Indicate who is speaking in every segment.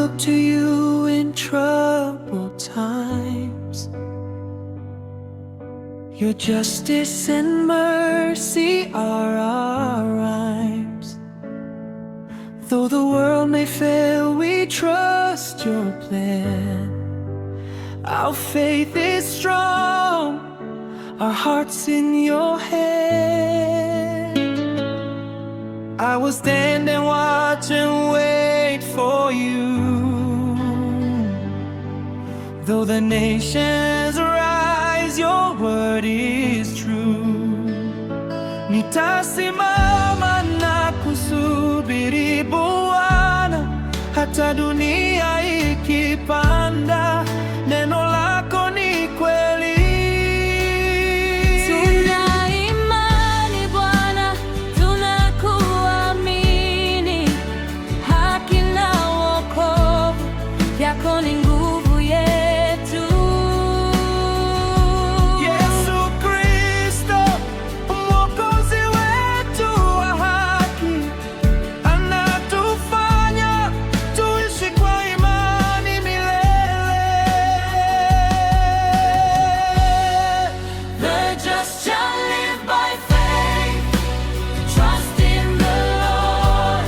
Speaker 1: look to you in troubled times. Your justice and mercy are our rhymes. Though the world may fail, we trust your plan. Our faith is strong, our hearts in your hand. I will stand and watch and wait for you. Though the nations rise, your word is true. Nitasimama na kusubiri Bwana, hata dunia ikipanda, neno lako ni kweli.
Speaker 2: Tuna imani Bwana, tunakuamini, haki na wokovu yako ni nguvu yetu.
Speaker 1: Yesu Kristo, Mwokozi wetu wa haki, anatufanya tuishi kwa imani milele.
Speaker 2: The just shall live by faith, trust in the Lord.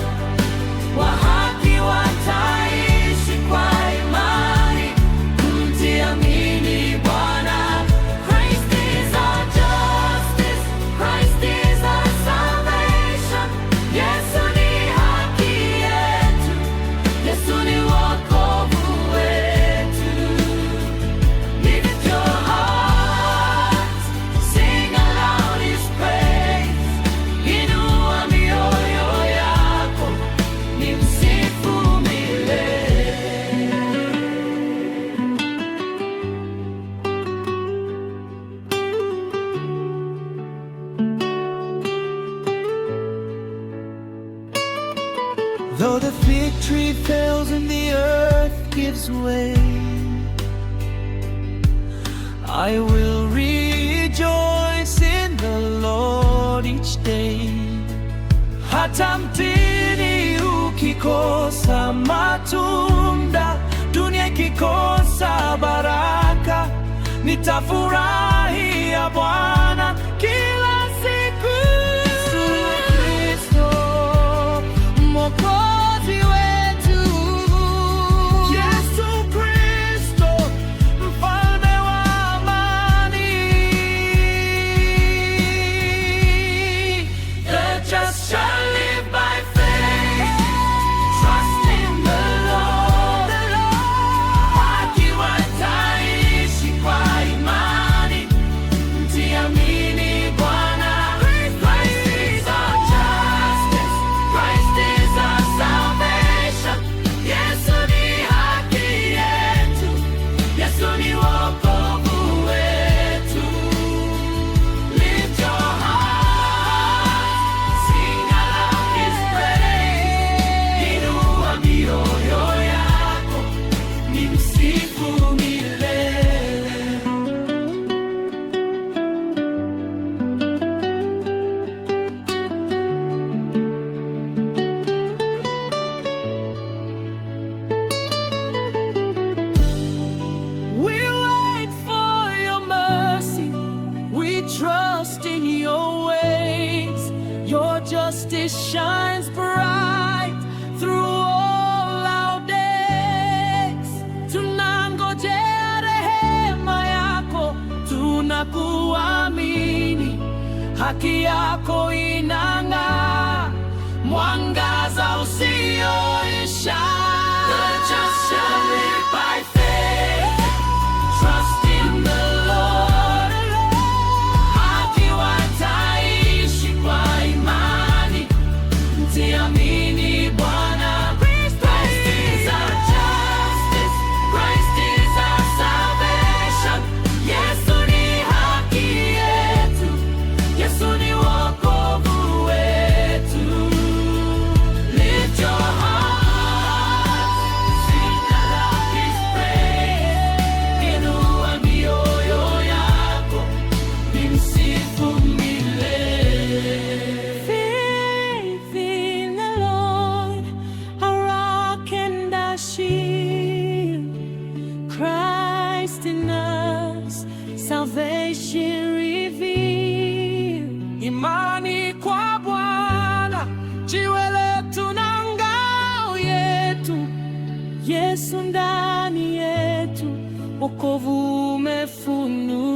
Speaker 2: Wa haki wataishi kwa imani, kumtiamini Bwana. Christ is our justice, Christ is our salvation. Yesu ni haki yetu, Yesu ni wokovu wetu. Lift your hearts, sing aloud His praise. Inua mioyo yako, ni msifu milele.
Speaker 1: Though the fig tree fails and the earth gives way, I will rejoice in the Lord each day. Hata mtini ukikosa matunda, dunia ikikosa baraka, nitafurahia Bwana kila siku. Yesu Kristo, Mwokozi wetu. Yesu Kristo, Mfalme wa amani.
Speaker 2: The just shall live by faith, trust in the Lord.
Speaker 1: Yesu ndani yetu, wokovu umefunuliwa.